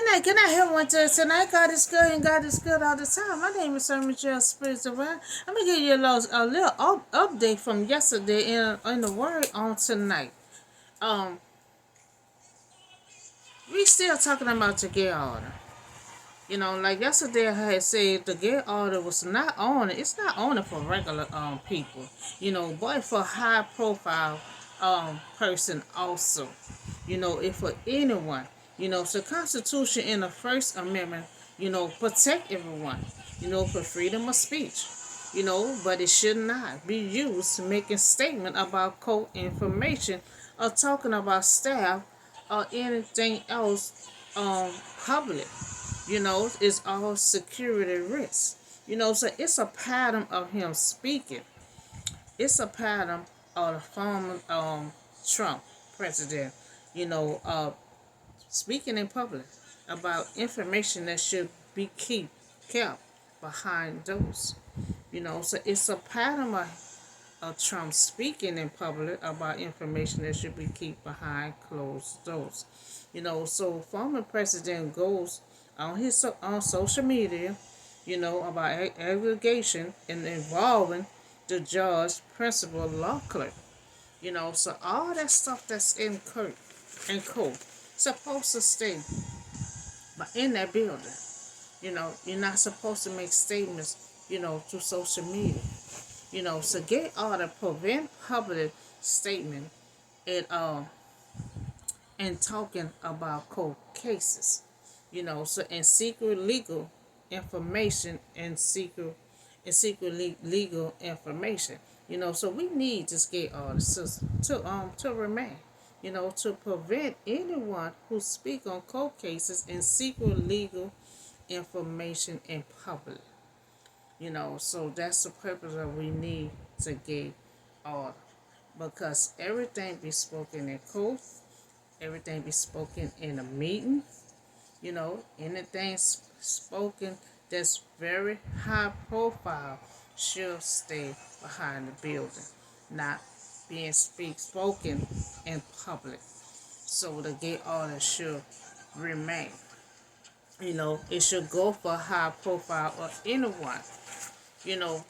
Can I have one tonight? God is good and God is good all the time. My name is Sir Michelle Spirits of Well. I'm gonna give you a little update from yesterday in the Word on tonight. Um, we still talking about the gay order. Like yesterday I had said the gay order was not on it. It's not on it for regular people. But for high profile person also. If for anyone. So Constitution in the First Amendment, protect everyone, for freedom of speech. But it should not be used to make a statement about court information or talking about staff or anything else public. It's all security risk. So it's a pattern of him speaking. It's a pattern of the former Trump president, you know, uh, speaking in public about information that should be kept behind doors. So it's a pattern of Trump speaking in public about information that should be kept behind closed doors. So former president goes on social media, about aggregation and involving the judge, principal, law clerk. So all that stuff that's in court supposed to stay, but in that building. You're not supposed to make statements, through social media. So get all the prevent public statement and and talking about court cases. So and secret legal information and secret legal information. So we need to get all this to remain. To prevent anyone who speak on court cases and secret legal information in public. So that's the purpose of we need to get order. Because everything be spoken in court, everything be spoken in a meeting, anything spoken that's very high profile should stay behind the building, not being spoken in public. So the gate order should remain. It should go for high profile or anyone,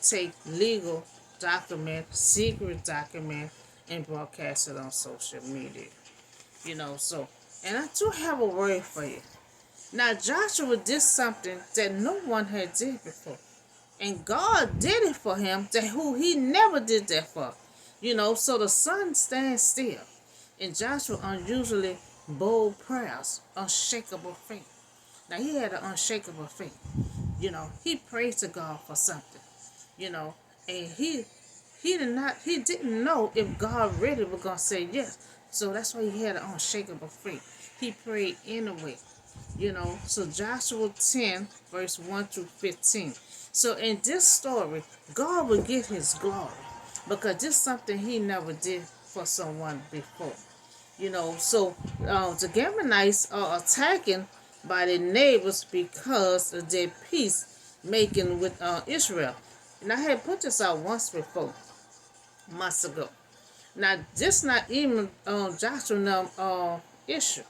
take legal document, secret document, and broadcast it on social media. So, and I do have a word for you. Now Joshua did something that no one had did before. And God did it for him that who he never did that for. So the sun stands still. And Joshua unusually bold prayers, unshakable faith. Now he had an unshakable faith. He prayed to God for something. And he didn't know if God really was gonna say yes. So that's why he had an unshakable faith. He prayed anyway. So Joshua 10, verse 1 through 15. So in this story, God will get his glory because this is something he never did for someone before. So the Gamonites are attacking by their neighbors because of their peace making with Israel. And I had put this out once before, months ago. Now, this not even Joshua issue,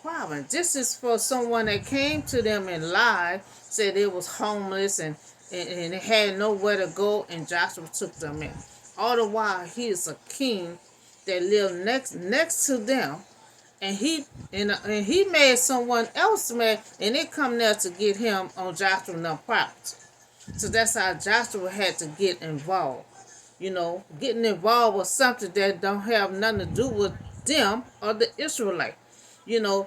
problem. This is for someone that came to them and lied, said they was homeless and they had nowhere to go, and Joshua took them in. All the while, he is a king that lived next to them, and he made someone else mad, and they come there to get him on Joshua no property. So that's how Joshua had to get involved. Getting involved with something that don't have nothing to do with them or the Israelite.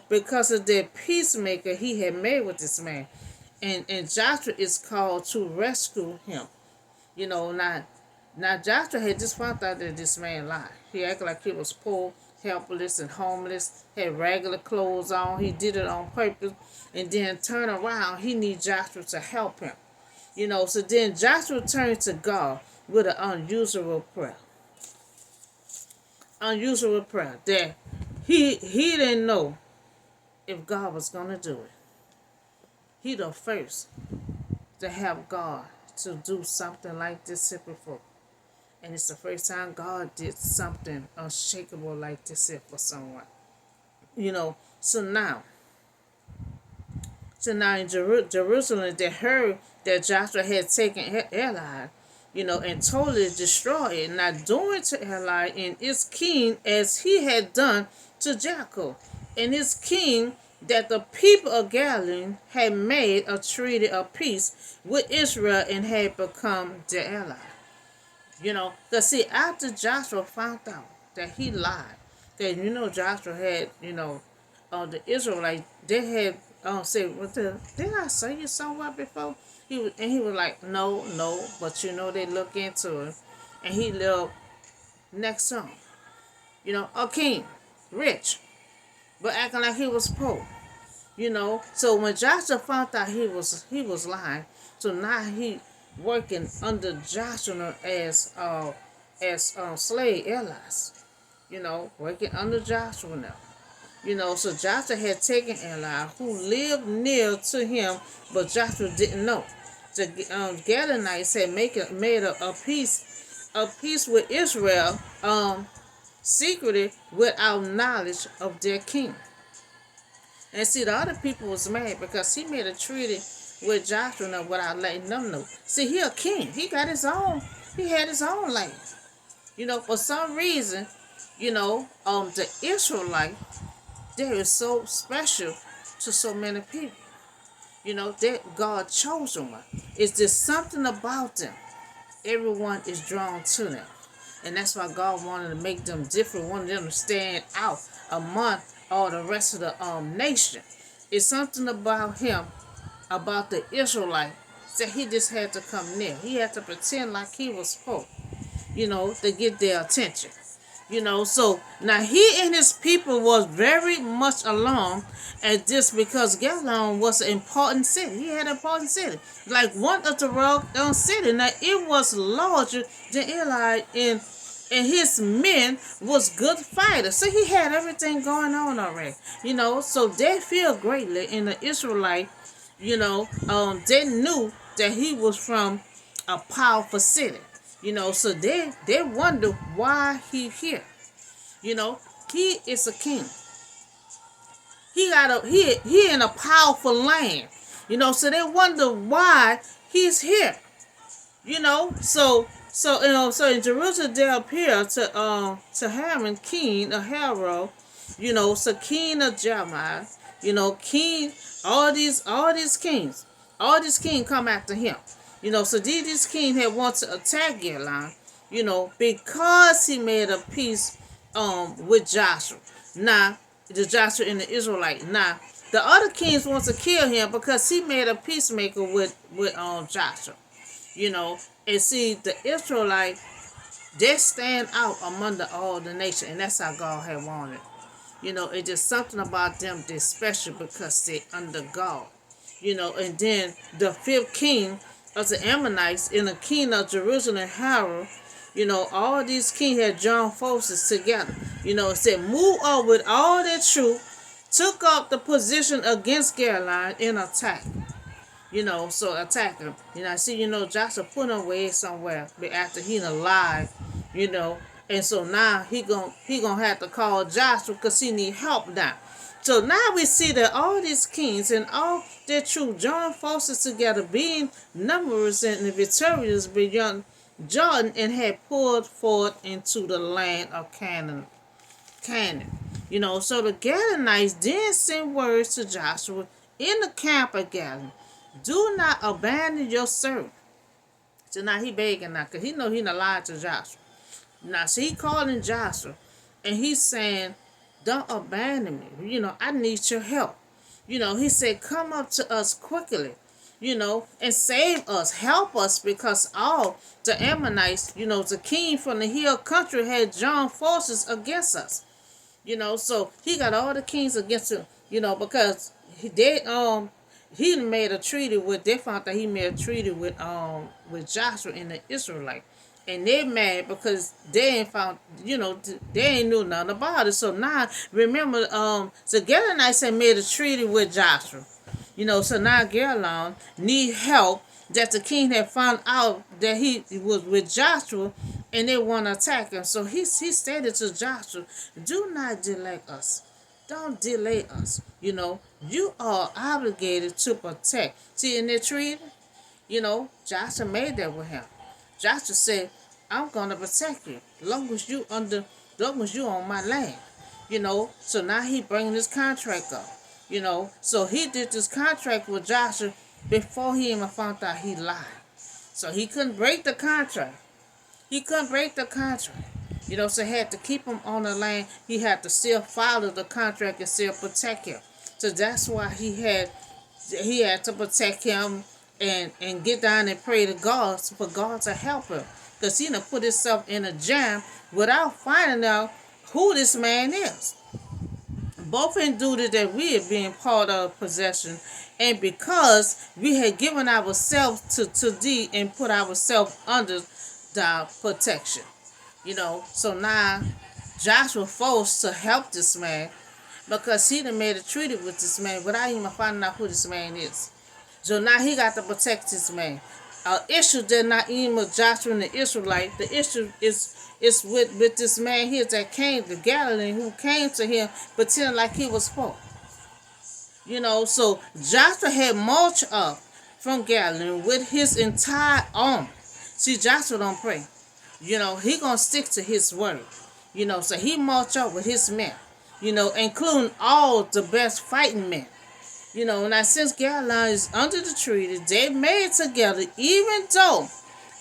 Because of the peacemaker he had made with this man. And Joshua is called to rescue him. Now Joshua had just found out that this man lied. He acted like he was poor, helpless, and homeless, had regular clothes on. He did it on purpose. And then turn around, he needs Joshua to help him. So then Joshua turned to God with an unusual prayer. Unusual prayer that he didn't know if God was going to do it. He the first to have God to do something like this here before. And it's the first time God did something unshakable like this here for someone. So now, So now in Jerusalem, they heard that Joshua had taken Eli, and totally destroyed it, not doing to Eli and its king as he had done to Jericho, and his king, that the people of Galilee had made a treaty of peace with Israel and had become their ally. Because see, after Joshua found out that he lied, that Joshua had, the Israelites, they had said, "What the? Did I say you somewhere before?" He was like, "No, no," but they look into it, and he lived next song, a king, rich, but acting like he was poor. So when Joshua found out he was lying, so now he working under Joshua as slave allies. Working under Joshua now. So Joshua had taken Eli, who lived near to him, but Joshua didn't know. The Gadianites had made a peace with Israel, secretly without knowledge of their king. And see, the other people was mad because he made a treaty with Joshua without letting them know. See, he a king. He got his own. He had his own land. For some reason, the Israelite, they are so special to so many people. That God chosen one. It's just something about them. Everyone is drawn to them. And that's why God wanted to make them different, wanted them to stand out among all the rest of the nation. It's something about him, about the Israelite, that he just had to come near. He had to pretend like he was poor, to get their attention. So now he and his people was very much alarmed at this because Galilee was an important city. He had an important city, like one of the royal city. Now it was larger than Eli, and his men was good fighters. So he had everything going on already. So they feel greatly in the Israelite. They knew that he was from a powerful city. So they wonder why he here. He is a king. He in a powerful land. So they wonder why he's here. So in Jerusalem they appear to Haman, king of Herod, so king of Jeremiah, king, all these kings. All these kings come after him. So these kings had wanted to attack Gilon, because he made a peace with Joshua. Now, the Joshua and the Israelite. Now, the other kings want to kill him because he made a peacemaker with Joshua. And see, the Israelite, they stand out among all the nation, and that's how God had wanted. It's just something about them that's special because they under God. And then the fifth king of the Ammonites and the king of Jerusalem, Harold, all these kings had joined forces together. It said, move up with all their troops, took up the position against Galilee and attacked. So attack him. Joshua put him away somewhere, but after he alive, and so now he gonna have to call Joshua because he need help now. So now we see that all these kings and all their troops joined forces together, being numerous and victorious beyond Jordan, and had poured forth into the land of Canaan. So the Gadianites then sent words to Joshua in the camp of Galilee. Do not abandon your servant. So now he begging now, because he know he not lied to Joshua. Now, so he calling Joshua, and he's saying, don't abandon me. I need your help. He said, come up to us quickly, and save us, help us, because all the Ammonites, the king from the hill country had joined forces against us. So he got all the kings against him, because he made a treaty with, they found that he made a treaty with Joshua and the Israelites. And they mad because they ain't found, they ain't knew nothing about it. So now, remember, the Gadianites had made a treaty with Joshua. So now Gilon need help, that the king had found out that he was with Joshua and they want to attack him. So he stated to Joshua, do not delay us. Don't delay us. You are obligated to protect. See, in the treaty, Joshua made that with him. Joshua said, I'm gonna protect you. Long as you on my land. So now he bringing this contract up. So he did this contract with Joshua before he even found out he lied. So he couldn't break the contract. He couldn't break the contract. So he had to keep him on the land. He had to still follow the contract and still protect him. So that's why he had to protect him and get down and pray to God for God to help him. Because he done put himself in a jam without finding out who this man is. Both in duty that we are being part of possession, and because we had given ourselves to thee and put ourselves under the protection. So now Joshua forced to help this man because he done made a treaty with this man without even finding out who this man is. So now he got to protect this man. Issue did not even with Joshua and the Israelite. The issue is with this man here that came to Galilee, who came to him pretending like he was poor. So Joshua had marched up from Galilee with his entire army. See, Joshua don't pray. He gonna stick to his word. So he marched up with his men, including all the best fighting men. Now since Galilee is under the treaty, they made together, even though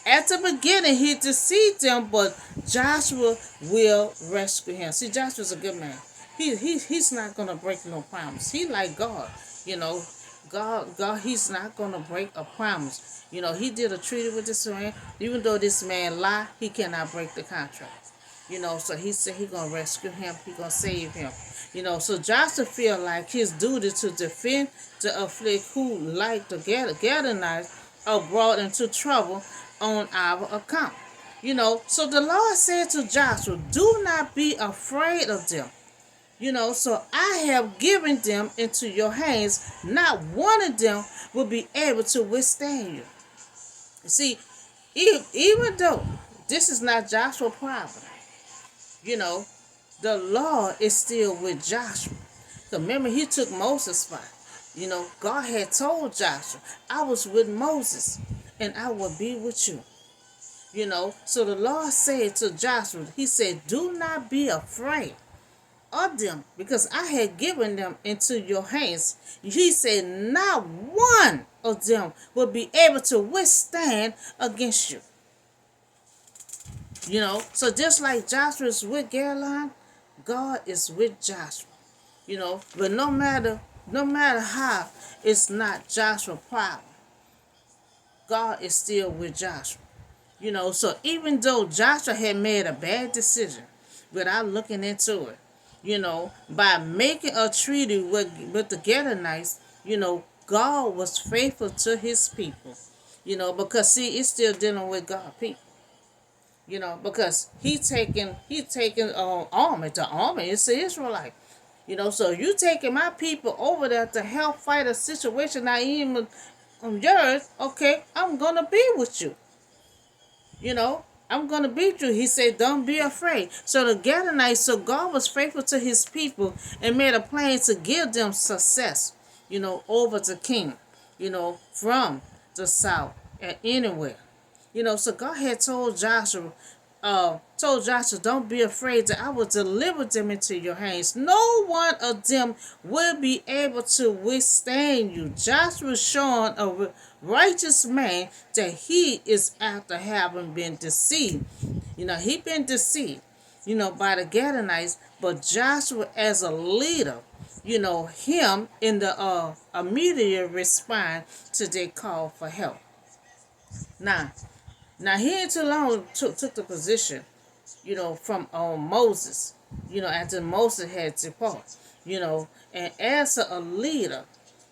at the beginning he deceived them, but Joshua will rescue him. See, Joshua's a good man. He's not gonna break no promise. He like God, God, he's not gonna break a promise. He did a treaty with this man. Even though this man lied, he cannot break the contract. So he said he gonna rescue him. He gonna save him. So Joshua feel like his duty to defend the afflict who, like the Gadonites, are brought into trouble on our account. So the Lord said to Joshua, do not be afraid of them. So I have given them into your hands. Not one of them will be able to withstand you. See, even though this is not Joshua's problem, the Lord is still with Joshua. Remember, he took Moses' spot. God had told Joshua, I was with Moses and I will be with you. So the Lord said to Joshua, he said, do not be afraid of them, because I had given them into your hands. He said, not one of them will be able to withstand against you. So just like Joshua is with Galilee, God is with Joshua. But no matter how, it's not Joshua's problem. God is still with Joshua. So even though Joshua had made a bad decision without looking into it, by making a treaty with the Gadonites, God was faithful to his people. Because see, it's still dealing with God's people. Because he taking army. The army is the Israelite. So you taking my people over there to help fight a situation not even on yours, okay, I'm gonna be with you. I'm gonna beat you. He said, don't be afraid. So the Gadonites, so God was faithful to his people and made a plan to give them success, over the king, from the south and anywhere. So God had told Joshua, don't be afraid that I will deliver them into your hands. No one of them will be able to withstand you. Joshua showing a righteous man that he is after having been deceived. He been deceived, by the Gadonites, but Joshua as a leader, him in the immediate response to their call for help. Now he ain't too long took the position, from Moses, after Moses had departed, and as a leader,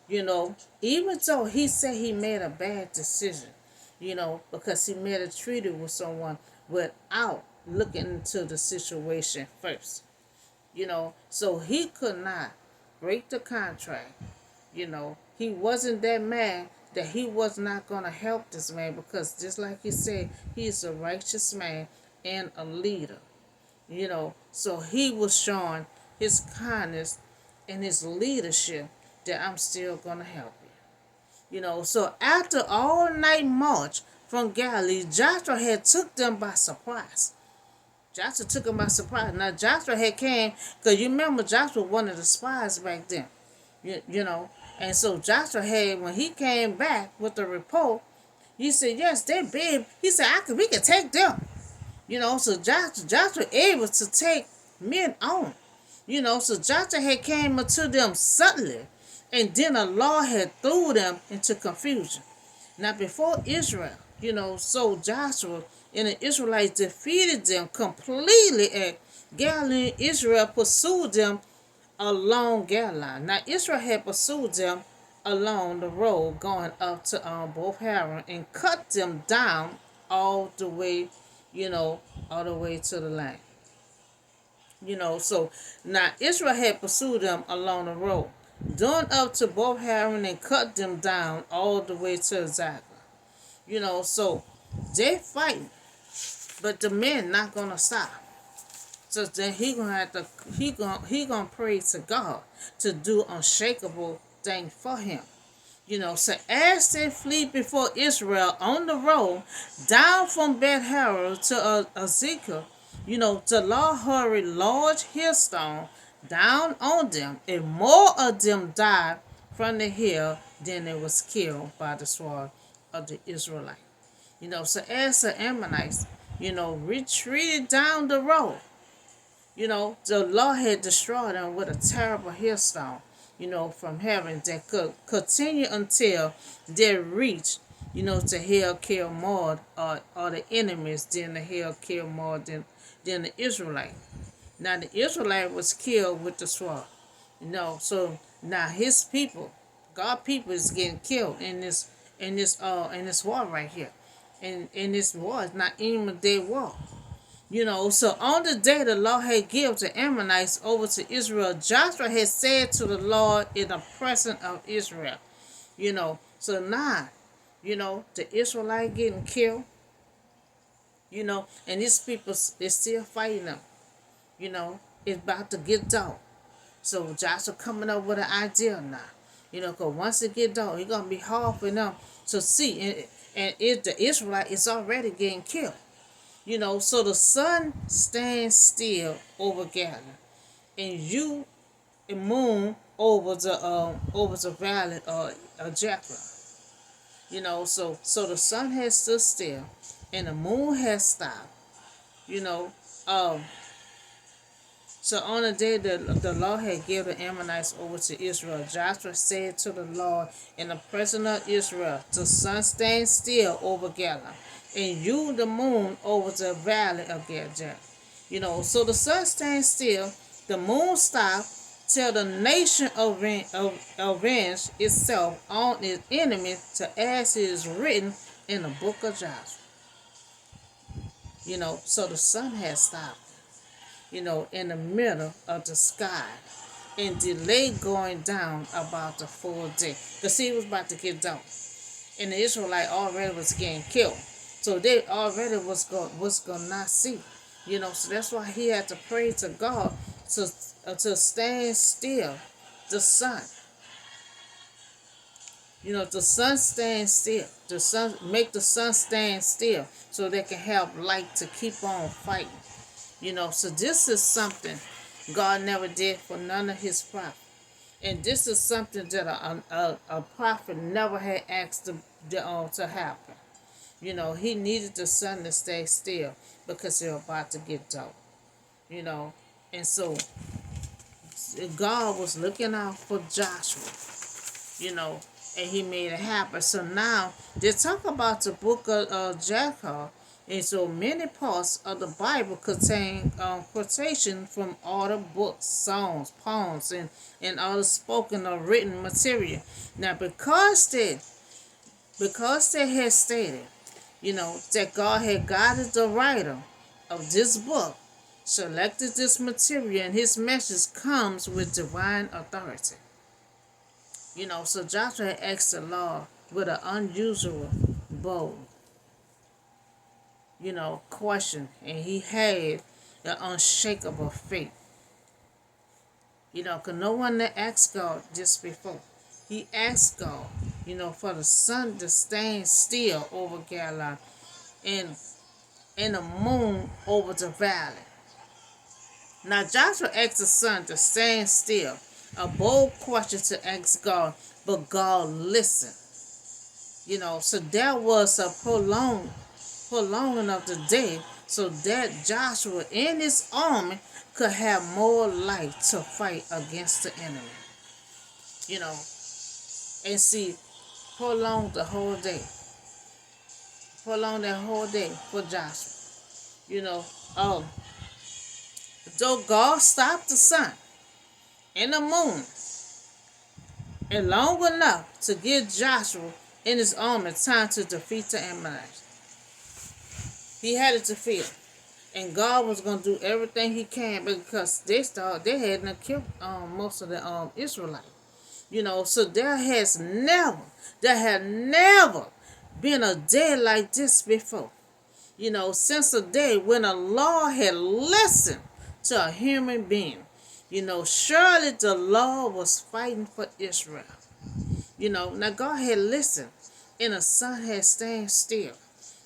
even though he said he made a bad decision, because he made a treaty with someone without looking into the situation first, so he could not break the contract. He wasn't that man that he was not going to help this man, because just like he said, he's a righteous man and a leader. So he was showing his kindness, and his leadership that I'm still going to help you. So after all night march from Galilee, Joshua had took them by surprise. Joshua took them by surprise. Now Joshua had came, because you remember Joshua was one of the spies back then. You know. And so Joshua had, when he came back with the report, he said, yes, they're big. He said, we can take them. So Joshua able to take men on. So Joshua had came unto them suddenly, and then the Lord had threw them into confusion. Now before Israel, so Joshua and the Israelites defeated them completely at Galilee. Israel pursued them along Galilee. Now Israel had pursued them along the road going up to both Haran and cut them down all the way, all the way to the land. So now Israel had pursued them along the road, going up to both Haran and cut them down all the way to Zagah. So they fighting, but the men not gonna stop. So then he gonna pray to God to do unshakable thing for him. So as they flee before Israel on the road down from Beth Haran to Ezekiel, the Lord hurried large hailstone down on them, and more of them died from the hail than it was killed by the sword of the Israelites. So as the Ammonites, retreated down the road, the Lord had destroyed them with a terrible hailstone, from heaven that could continue until they reached, to hell kill more or the enemies than the hell kill more than the Israelite. Now the Israelite was killed with the sword. So now his people, God people is getting killed in this war right here. In this war, it's not even a day war. So on the day the Lord had given the Ammonites over to Israel, Joshua had said to the Lord in the presence of Israel, so now, the Israelite getting killed, and these people is still fighting them, it's about to get dark. So Joshua coming up with an idea now, because once it get dark, it's going to be hard for them to see, and if the Israelite is already getting killed. So the sun stands still over Galilee, and you and moon over the valley of Jethro. So the sun has stood still, and the moon has stopped. Um, so on the day that the Lord had given the Ammonites over to Israel, Joshua said to the Lord in the presence of Israel, the sun stands still over Galilee, and you, the moon, over the valley of Galilee. So the sun stands still, the moon stops, till the nation avenge itself on its enemies, to as it is written in the book of Joshua. So the sun has stopped, in the middle of the sky, and delayed going down about the full day. Because see, it was about to get dark, and the Israelite already was getting killed. So they already was gonna not see. So that's why he had to pray to God to stand still the sun. The sun stands still. The sun make the sun stand still so they can have light to keep on fighting. So this is something God never did for none of his prophets. And this is something that a prophet never had asked to happen. He needed the sun to stay still because they were about to get dark. And so God was looking out for Joshua, and he made it happen. So now they talk about the book of Jacob. And so many parts of the Bible contain quotation from all the books, songs, poems, and all the spoken or written material. Now, because they had stated, that God had guided the writer of this book, selected this material, and his message comes with divine authority. So Joshua had asked the Lord with an unusual, bold, question, and he had an unshakable faith. Because no one that asked God just before. He asked God, for the sun to stand still over Galilee and, and the moon over the valley. Now Joshua asked the sun to stand still, a bold question to ask God, but God listened. So that was a prolonging of the day so that Joshua and his army could have more light to fight against the enemy. You know, and see, prolong the whole day. Prolong that whole day for Joshua. You know, um, though God stopped the sun and the moon and long enough to give Joshua and his army time to defeat the Ammonites. He had it to feel. And God was going to do everything he can because they hadn't killed most of the Israelites. So there had never been a day like this before. Since the day when the Lord had listened to a human being. Surely the Lord was fighting for Israel. Now God had listened and the sun had stayed still.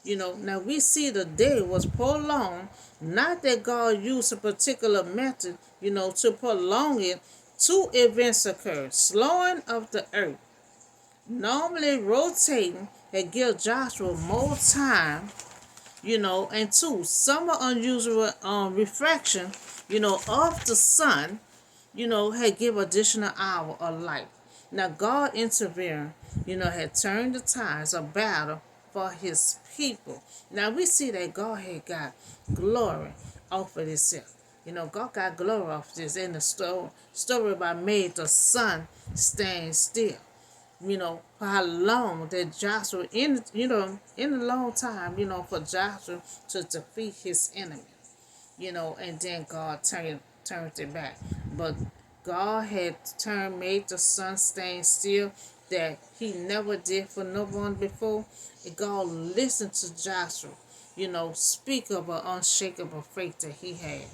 Now we see the day was prolonged, not that God used a particular method, to prolong it. Two events occurred. Slowing of the earth, normally rotating, and give Joshua more time, and two, some unusual refraction, of the sun, had give additional hour of light. Now God intervened, had turned the tides of battle for his people. Now we see that God had got glory off of this. God got glory off this in the story about made the sun stand still. For how long that Joshua in a long time, for Joshua to defeat his enemy. And then God turned it back. But God had made the sun stand still that he never did for no one before. And God listened to Joshua, speak of an unshakable faith that he had.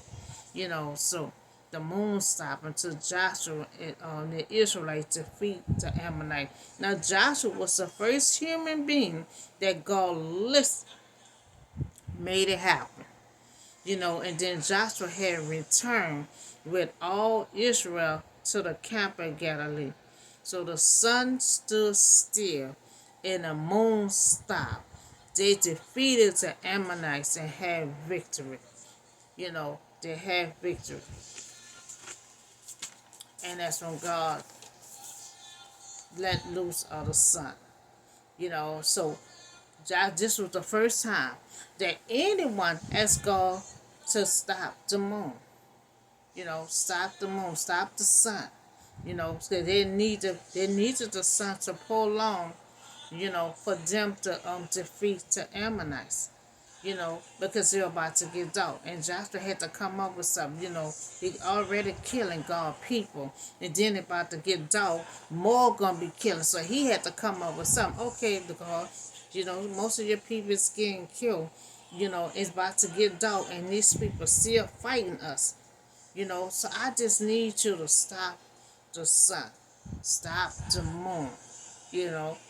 So the moon stopped until Joshua and the Israelites defeat the Ammonite. Now Joshua was the first human being that God made it happen. And then Joshua had returned with all Israel to the camp at Galilee. So the sun stood still and the moon stopped. They defeated the Ammonites and had victory. They had victory. And that's when God let loose of the sun. So this was the first time that anyone asked God to stop the moon. Stop the moon, stop the sun. So they needed the sun to prolong, for them to defeat the Ammonites. Because they're about to get dark. And Joshua had to come up with something, he already killing God people. And then about to get dark, more gonna be killing. So he had to come up with something. Okay, God, most of your people is getting killed. It's about to get dark and these people still fighting us. So I just need you to stop the sun. Stop the moon.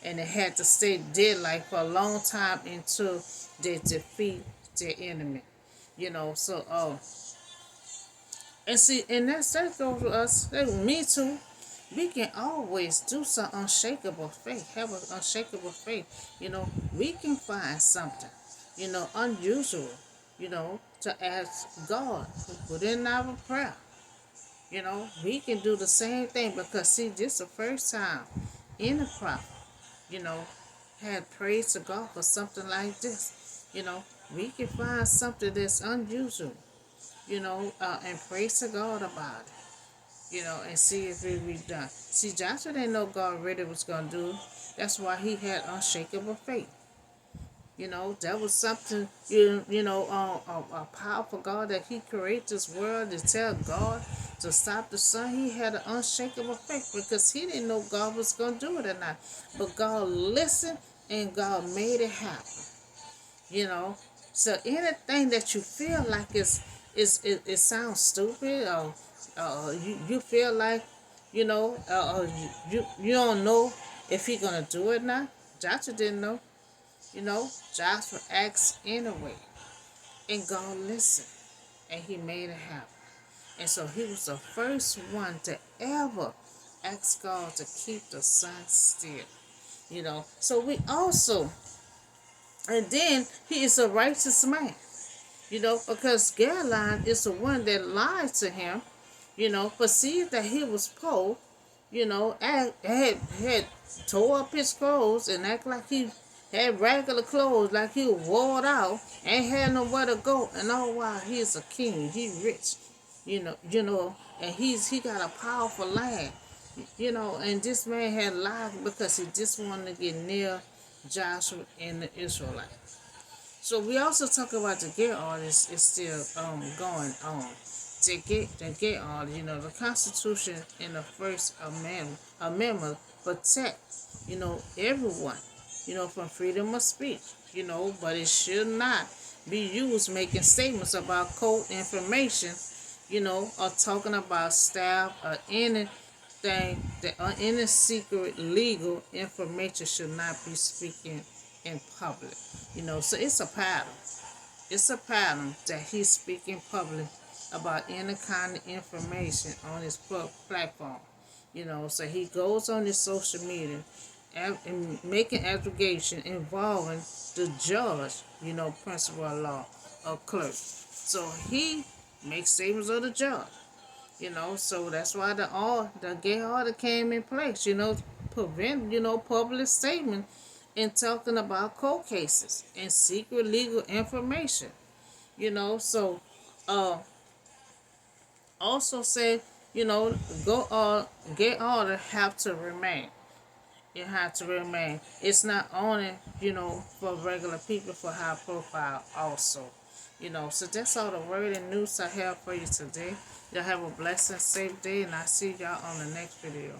And they had to stay daylight for a long time until they defeat their enemy. So and see, and that goes to us, me too. We can always do some unshakable faith, have an unshakable faith. We can find something, unusual, to ask God, put in our prayer. We can do the same thing because see, this is the first time any prophet, had prayed to God for something like this. We can find something that's unusual, and pray to God about it, and see if it be done. See, Joshua didn't know God really was going to do. That's why he had unshakable faith. That was something, a powerful God that he created this world to tell God to stop the sun. He had an unshakable faith because he didn't know God was going to do it or not. But God listened and God made it happen. So anything that you feel like it sounds stupid or You feel like, you don't know if he gonna do it now. Joshua didn't know. Joshua asked anyway, and God listened, and he made it happen. And so he was the first one to ever ask God to keep the sun still. So we also, and then he is a righteous man. Because Galilee is the one that lied to him, perceived that he was poor, had tore up his clothes and act like he had regular clothes, like he was wore out, ain't had nowhere to go, and all while he's a king, he rich, and he got a powerful land, and this man had lied because he just wanted to get near Joshua and the Israelites. So we also talk about the Gate Artists is still going on. The Gate Artists, the Constitution in the First Amendment protect, everyone, from freedom of speech, but it should not be used making statements about code information, or talking about staff or anything that any secret legal information should not be speaking in public. So it's a pattern. It's a pattern that he's speaking public about any kind of information on his platform. So he goes on his social media and making allegation involving the judge, principal of law or clerk. So he makes statements of the judge. So that's why the gay order came in place, prevent, public statement in talking about court cases and secret legal information. So uh also said, go gay order have to remain. It has to remain. It's not only, for regular people, for high profile also. So that's all the word and news I have for you today. Y'all have a blessed and safe day, and I'll see y'all on the next video.